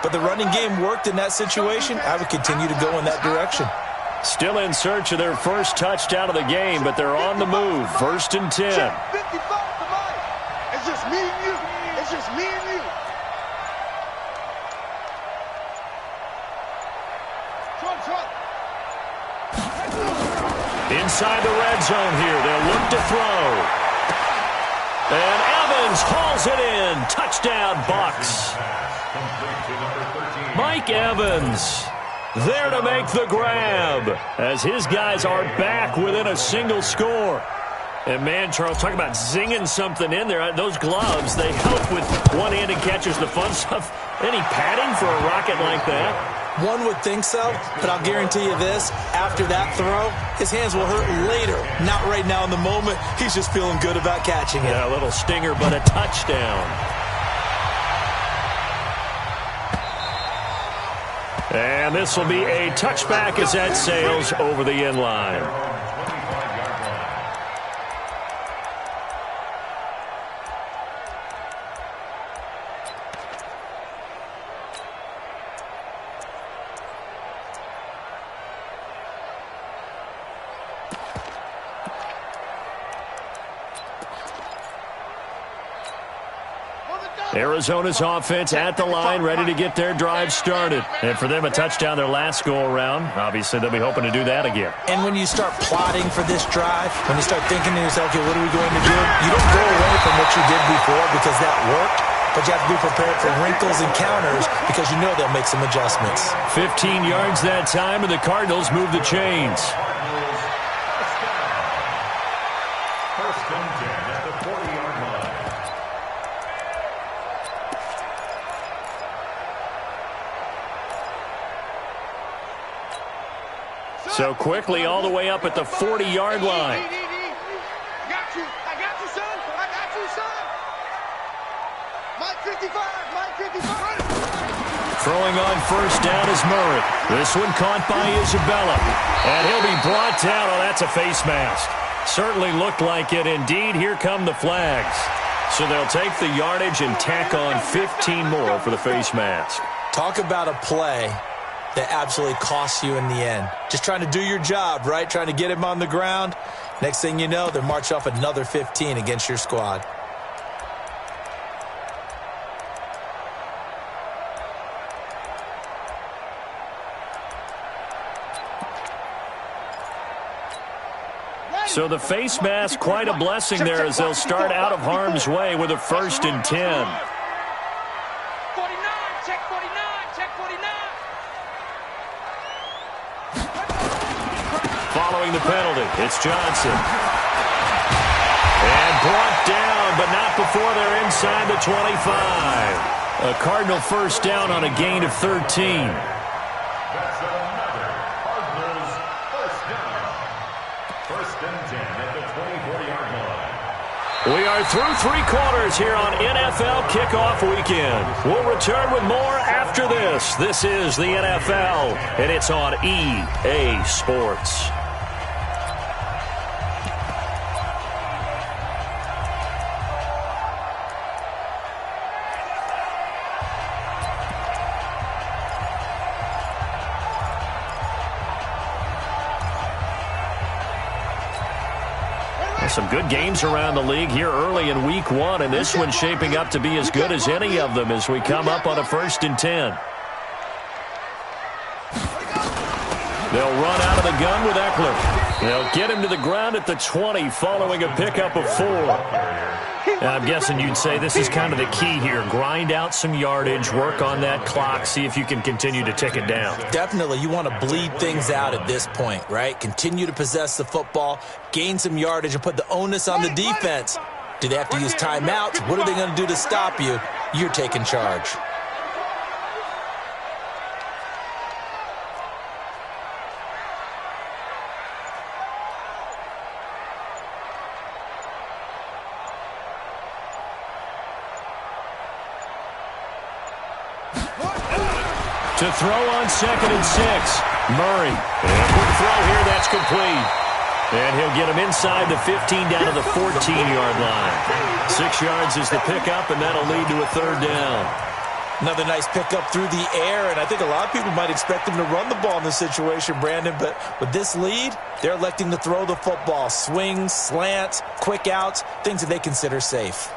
but the running game worked in that situation. I would continue to go in that direction. Still in search of their first touchdown of the game, but they're on the move. 1st and 10. It's just me and you. It's just me and you. Inside the red zone here. They'll look to throw. And Evans hauls it in. Touchdown, Bucs. Mike Evans there to make the grab as his guys are back within a single score. And, man, Charles, talk about zinging something in there. Those gloves, they help with one-handed catches, the fun stuff. Any padding for a rocket like that? One would think so, but I'll guarantee you this. After that throw, his hands will hurt later. Not right now in the moment. He's just feeling good about catching it. Yeah, a little stinger, but a touchdown. And this will be a touchback as that sails over the end line. Arizona's offense at the line, ready to get their drive started. And for them, a touchdown their last go-around. Obviously, they'll be hoping to do that again. And when you start plotting for this drive, when you start thinking to yourself, okay, what are we going to do? You don't go away from what you did before because that worked, but you have to be prepared for wrinkles and counters because you know they'll make some adjustments. 15 yards that time, and the Cardinals move the chains. First and 10 at the 40-yard line. So quickly all the way up at the 40-yard line. Got you. I got you, son. I got you, son. Mike 55. Mike 55. Throwing on first down is Murray. This one caught by Isabella. And he'll be brought down. Oh, that's a face mask. Certainly looked like it. Indeed, here come the flags. So they'll take the yardage and tack on 15 more for the face mask. Talk about a play that absolutely costs you in the end. Just trying to do your job, right? Trying to get him on the ground. Next thing you know, they're marching off another 15 against your squad. So the face mask, quite a blessing there as they'll start out of harm's way with a 1st and 10. 49, check 49, check 49. Following the penalty, it's Johnson. And brought down, but not before they're inside the 25. A Cardinal first down on a gain of 13. That's another Cardinals first down. First and 10 at the 24-yard line. We are through 3 quarters here on NFL Kickoff Weekend. We'll return with more after this. This is the NFL, and it's on EA Sports. Some good games around the league here early in week 1, and this one's shaping up to be as good as any of them as we come up on a 1st and 10. They'll run out of the gun with Eckler. They'll get him to the ground at the 20 following a pickup of 4. And I'm guessing you'd say this is kind of the key here. Grind out some yardage, work on that clock, see if you can continue to tick it down. Definitely, you want to bleed things out at this point, right? Continue to possess the football, gain some yardage, and put the onus on the defense. Do they have to use timeouts? What are they going to do to stop you? You're taking charge. To throw on 2nd and 6. Murray. And a quick throw here, that's complete. And he'll get him inside the 15 down to the 14-yard line. 6 yards is the pickup, and that'll lead to a 3rd down. Another nice pickup through the air, and I think a lot of people might expect him to run the ball in this situation, Brandon, but with this lead, they're electing to throw the football. Swings, slants, quick outs, things that they consider safe.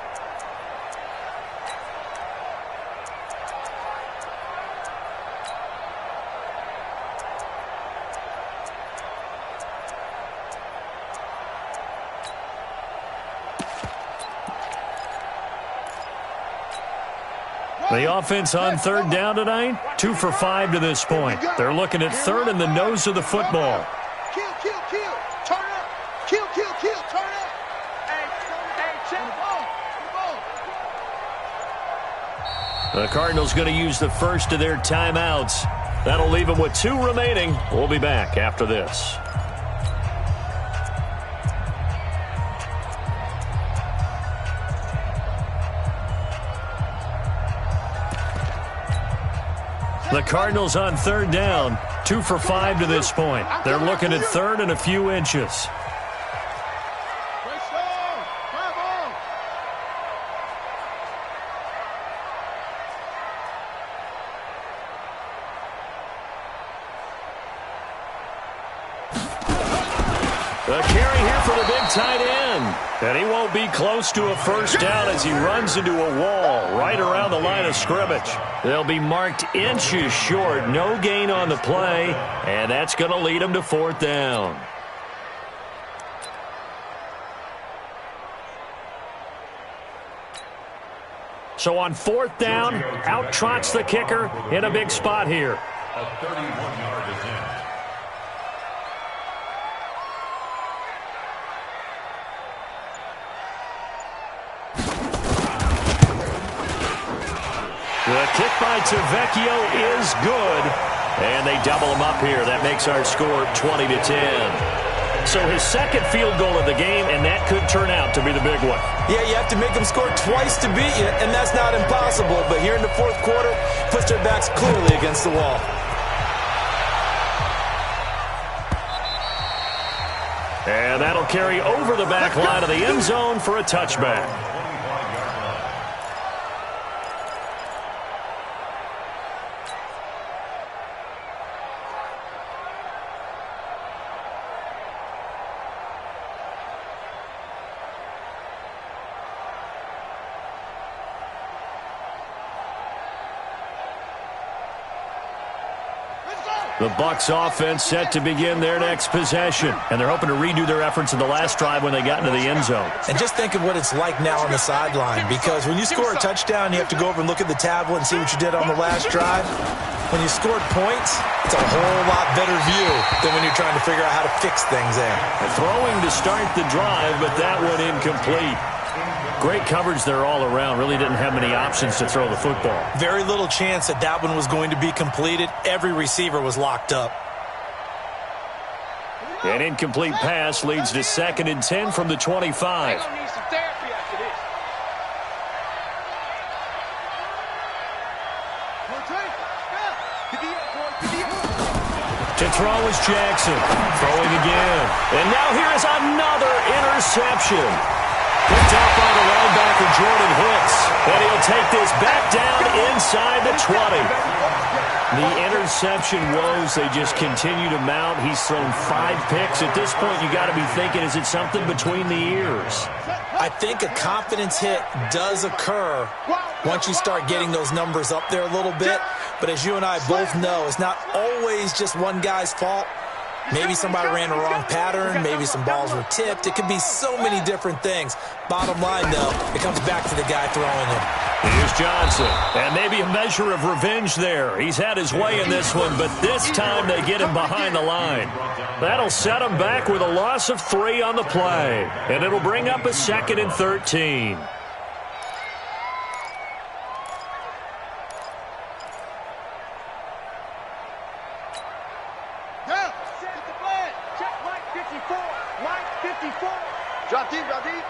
The offense on third down tonight, 2 for 5 to this point. They're looking at third in the nose of the football. Kill, kill, kill. Turn up. Kill, kill, kill. Turn up. Hey, check the ball. The Cardinals going to use the first of their timeouts. That'll leave them with 2 remaining. We'll be back after this. The Cardinals on third down, 2 for 5 to this point. They're looking at third and a few inches. The carry here for the big tight end. And he won't be close to a first down as he runs into a wall right around the line of scrimmage. They'll be marked inches short. No gain on the play. And that's going to lead him to fourth down. So on fourth down, out trots the kicker in a big spot here. A 31-yard attempt. The kick by Tavecchio is good, and they double him up here. That makes our score 20-10. So his second field goal of the game, and that could turn out to be the big one. Yeah, you have to make them score twice to beat you, and that's not impossible. But here in the fourth quarter, puts their backs clearly against the wall. And that'll carry over the back line of the end zone for a touchback. The Bucs offense set to begin their next possession, and they're hoping to redo their efforts in the last drive when they got into the end zone. And just think of what it's like now on the sideline, because when you score a touchdown, you have to go over and look at the tablet and see what you did on the last drive. When you scored points, it's a whole lot better view than when you're trying to figure out how to fix things there. Throwing to start the drive, but that one incomplete. Great coverage there all around. Really didn't have many options to throw the football. Very little chance that that one was going to be completed. Every receiver was locked up. An incomplete pass leads to 2nd and 10 from the 25. To throw is Jackson. Throwing again. And now here is another interception. Picked up by the linebacker, Jordan Hicks. And he'll take this back down inside the 20. The interception woes, they just continue to mount. He's thrown 5 picks. At this point, you got to be thinking, is it something between the ears? I think a confidence hit does occur once you start getting those numbers up there a little bit. But as you and I both know, it's not always just one guy's fault. Maybe somebody ran the wrong pattern. Maybe some balls were tipped. It could be so many different things. Bottom line, though, it comes back to the guy throwing it. Here's Johnson. And maybe a measure of revenge there. He's had his way in this one, but this time they get him behind the line. That'll set him back with a loss of 3 on the play. And it'll bring up a 2nd and 13. Drop deep, drop deep.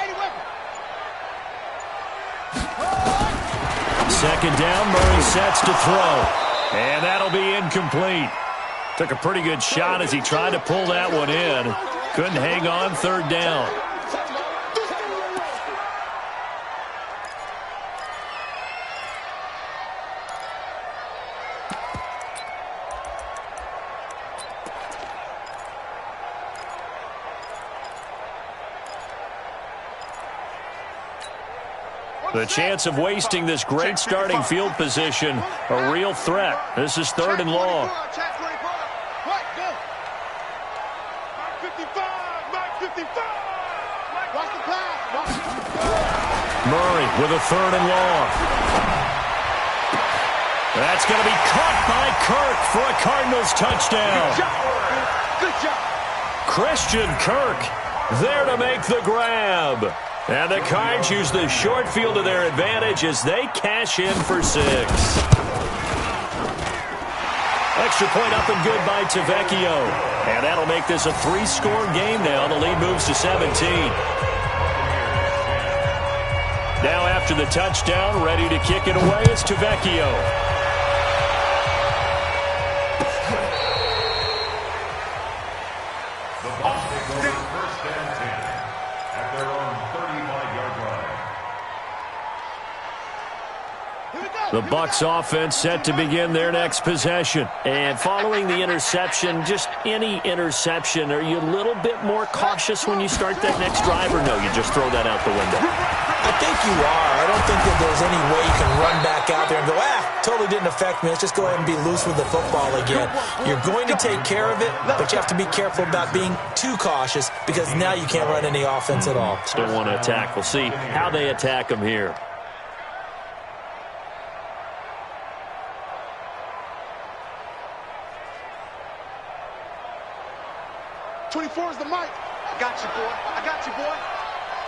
Any weapon. 2nd down, Murray sets to throw. And that'll be incomplete. Took a pretty good shot as he tried to pull that one in. Couldn't hang on 3rd down. The chance of wasting this great starting field position, a real threat. This is 3rd and long. Check 24. What? Go. Mike 55. Mike Watch the pass. Murray with a 3rd and long. That's going to be caught by Kirk for a Cardinals touchdown. Good job. Christian Kirk there to make the grab. And the Cards use the short field to their advantage as they cash in for 6. Extra point up and good by Tavecchio. And that'll make this a 3-score game now. The lead moves to 17. Now after the touchdown, ready to kick it away is Tavecchio. The Bucs offense set to begin their next possession. And following the interception, just any interception, are you a little bit more cautious when you start that next drive, or no, you just throw that out the window? I think you are. I don't think that there's any way you can run back out there and go, totally didn't affect me. Let's just go ahead and be loose with the football again. You're going to take care of it, but you have to be careful about being too cautious because now you can't run any offense at all. Still want to attack. We'll see how they attack them here. 24 is the mic. I got you, boy. I got you, boy.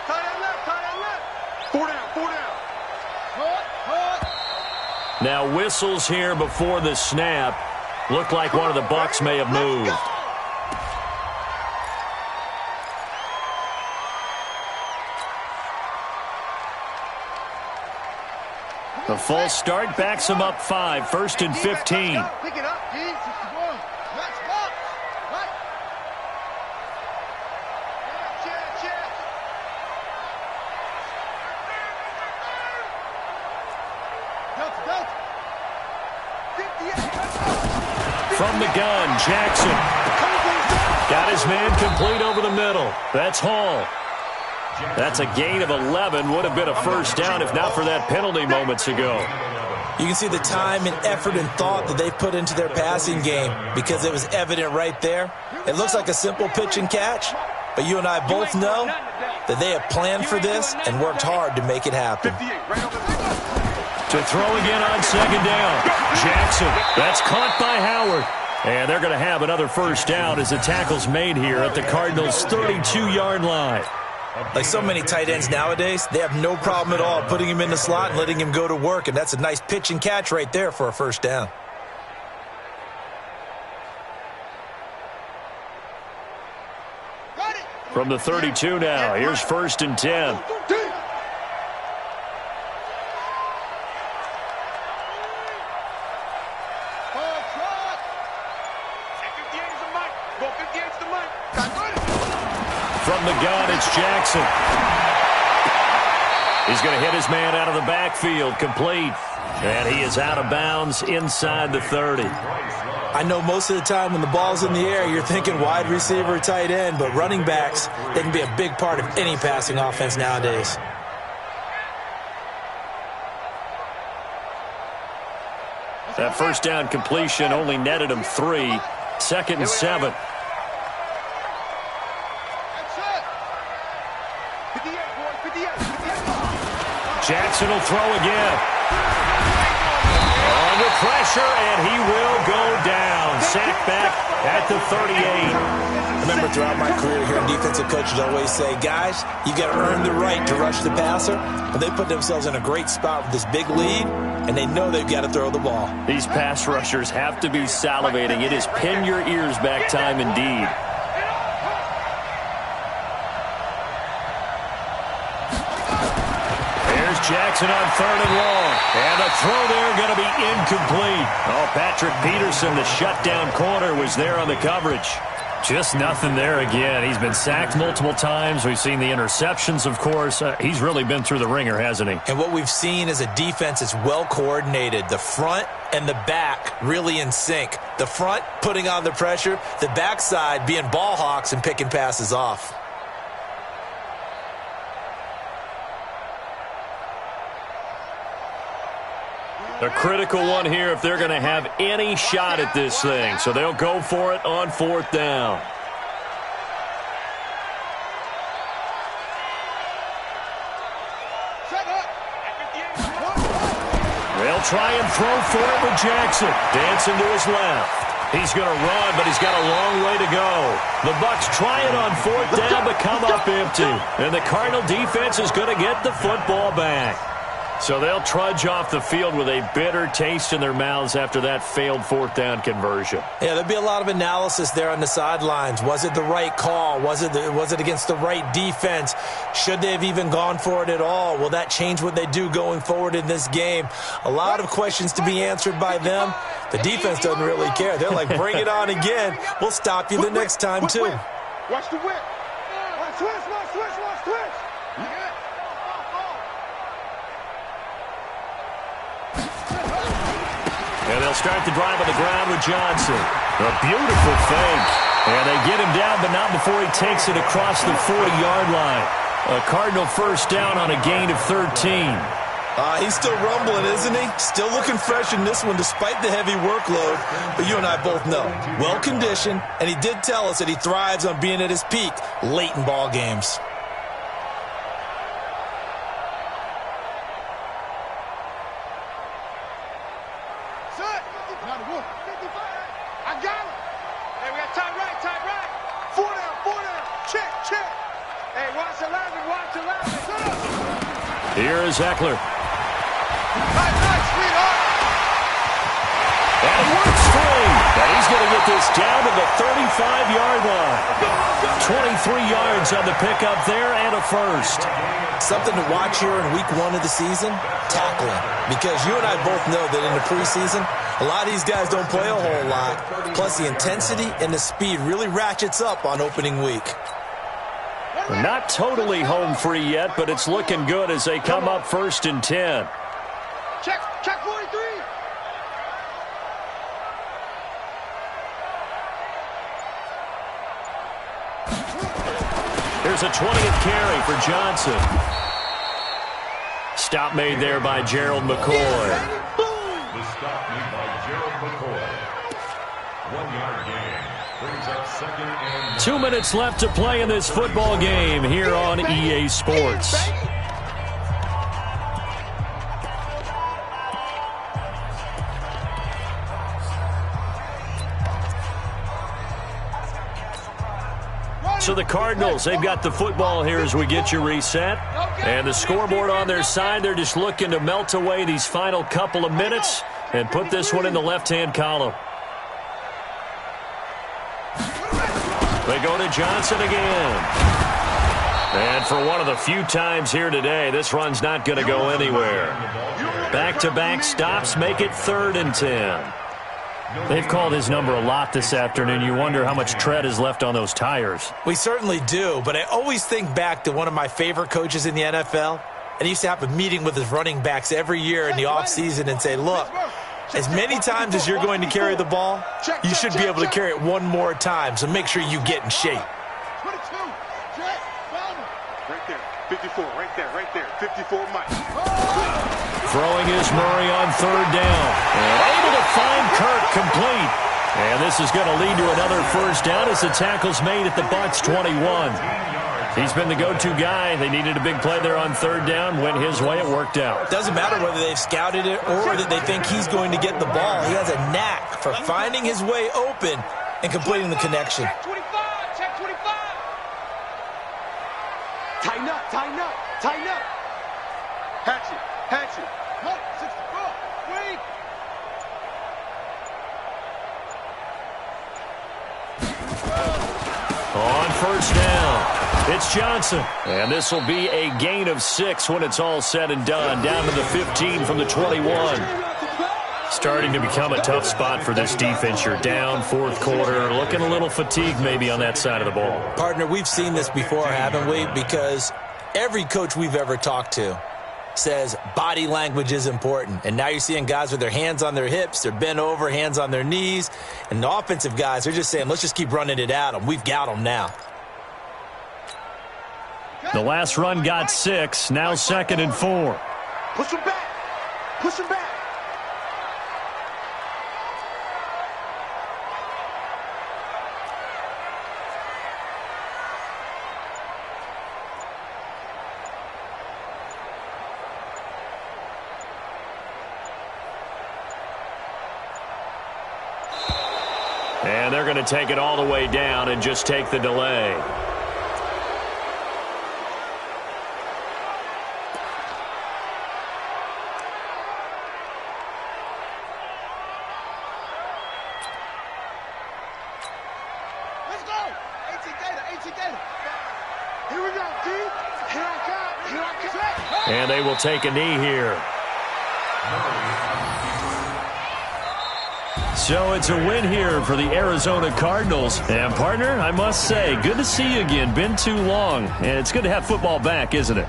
Tie that left. Tie that left. 4 down. 4 down. Hold. Now whistles here before the snap. Looked like one of the Bucs may have moved. The false start backs him up 5. 1st and 15. Pick it up, D. 61. Let's go. Right. Check. Delta. 58. From the gun, Jackson. Got his man complete over the middle. That's Hall. That's a gain of 11. Would have been a first down if not for that penalty moments ago. You can see the time and effort and thought that they've put into their passing game because it was evident right there. It looks like a simple pitch and catch, but you and I both know that they have planned for this and worked hard to make it happen. To throw again on 2nd down. Jackson. That's caught by Howard. And they're going to have another first down as the tackle's made here at the Cardinals' 32-yard line. Like so many tight ends nowadays, they have no problem at all putting him in the slot and letting him go to work, and that's a nice pitch and catch right there for a first down. From the 32 now, here's 1st and 10. From the gun, it's Jackson. He's going to hit his man out of the backfield, complete. And he is out of bounds inside the 30. I know most of the time when the ball's in the air, you're thinking wide receiver, tight end, but running backs, they can be a big part of any passing offense nowadays. That first down completion only netted him 3. 2nd and 7. Jackson will throw again. Under pressure, and he will go down. Sacked back at the 38. Remember, throughout my career here, defensive coaches always say, guys, you've got to earn the right to rush the passer. And they put themselves in a great spot with this big lead, and they know they've got to throw the ball. These pass rushers have to be salivating. It is pin your ears back time indeed. Jackson on 3rd and long. And the throw there going to be incomplete. Oh, Patrick Peterson, the shutdown corner, was there on the coverage. Just nothing there again. He's been sacked multiple times. We've seen the interceptions, of course. He's really been through the ringer, hasn't he? And what we've seen is a defense that's well coordinated. The front and the back really in sync. The front putting on the pressure. The backside being ball hawks and picking passes off. A critical one here if they're going to have any shot at this thing. So they'll go for it on 4th down. try and throw for it with Jackson. Dancing to his left. He's going to run, but he's got a long way to go. The Bucs try it on 4th down, but come up empty. And the Cardinal defense is going to get the football back. So they'll trudge off the field with a bitter taste in their mouths after that failed 4th down conversion. Yeah, there'll be a lot of analysis there on the sidelines. Was it the right call? Was it against the right defense? Should they have even gone for it at all? Will that change what they do going forward in this game? A lot of questions to be answered by them. The defense doesn't really care. They're like, bring it on again. We'll stop you the next time, too. Watch the whip. Switch. And they'll start the drive on the ground with Johnson. A beautiful fake. And they get him down, but not before he takes it across the 40-yard line. A Cardinal first down on a gain of 13. He's still rumbling, isn't he? Still looking fresh in this one despite the heavy workload. But you and I both know, well-conditioned, and he did tell us that he thrives on being at his peak late in ball games. Here is Eckler. Nice, sweetheart. And it works free. And he's going to get this down to the 35-yard line. 23 yards on the pickup there and a first. Something to watch here in week 1 of the season, tackling. Because you and I both know that in the preseason, a lot of these guys don't play a whole lot. Plus, the intensity and the speed really ratchets up on opening week. Not totally home free yet, but it's looking good as they come up 1st and 10. Check 43. Here's a 20th carry for Johnson. Stop made there by Gerald McCoy. The stop made by Gerald McCoy. 1-yard gain. Brings up 2nd and 2 minutes left to play in this football game here on EA Sports. So the Cardinals, they've got the football here as we get you reset. And the scoreboard on their side, they're just looking to melt away these final couple of minutes and put this one in the left-hand column. They go to Johnson again. And for one of the few times here today, this run's not going to go anywhere. Back-to-back stops make it 3rd and 10. They've called his number a lot this afternoon. You wonder how much tread is left on those tires. We certainly do, but I always think back to one of my favorite coaches in the NFL. And he used to have a meeting with his running backs every year in the offseason and say, look, as many times as you're going to carry the ball, you should be able to carry it one more time, so make sure you get in shape. 22. Check. Right there. 54. Right there. 54 Mike. Throwing is Murray on 3rd down. And able to find Kirk complete. And this is going to lead to another first down as the tackle's made at the Bucs 21. He's been the go-to guy. They needed a big play there on 3rd down. Went his way. It worked out. Doesn't matter whether they've scouted it or that they think he's going to get the ball. He has a knack for finding his way open and completing the connection. Check 25. Tighten up. Hatchet. 64. Wait. On 1st down, it's Johnson. And this will be a gain of 6 when it's all said and done. Down to the 15 from the 21. Starting to become a tough spot for this defense. You're down 4th quarter. Looking a little fatigued maybe on that side of the ball. Partner, we've seen this before, haven't we? Because every coach we've ever talked to says body language is important. And now you're seeing guys with their hands on their hips, they're bent over, hands on their knees. And the offensive guys, they're just saying, let's just keep running it at them. We've got them now. The last run got 6, now 2nd and 4. Push him back. And they're going to take it all the way down and just take the delay. Let's go. 18 Gator. Here we go, D. Here I come. And they will take a knee here. So it's a win here for the Arizona Cardinals. And, partner, I must say, good to see you again. Been too long. And it's good to have football back, isn't it?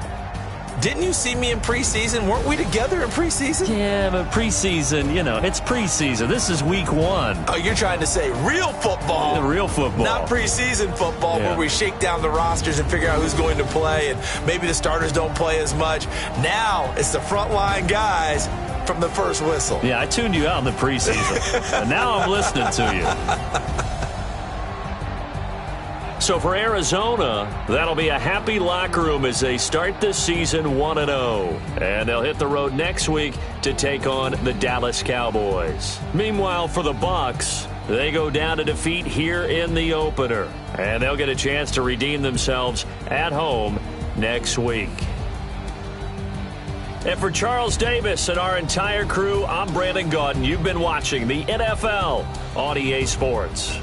Didn't you see me in preseason? Weren't we together in preseason? Yeah, but preseason, you know, it's preseason. This is week 1. Oh, you're trying to say real football. Real football. Not preseason football where we shake down the rosters and figure out who's going to play, and maybe the starters don't play as much. Now it's the frontline guys from the first whistle. Yeah, I tuned you out in the preseason. And now I'm listening to you. So for Arizona, that'll be a happy locker room as they start this season 1-0. And they'll hit the road next week to take on the Dallas Cowboys. Meanwhile, for the Bucs, they go down to defeat here in the opener. And they'll get a chance to redeem themselves at home next week. And for Charles Davis and our entire crew, I'm Brandon Gaudin. You've been watching the NFL on EA Sports.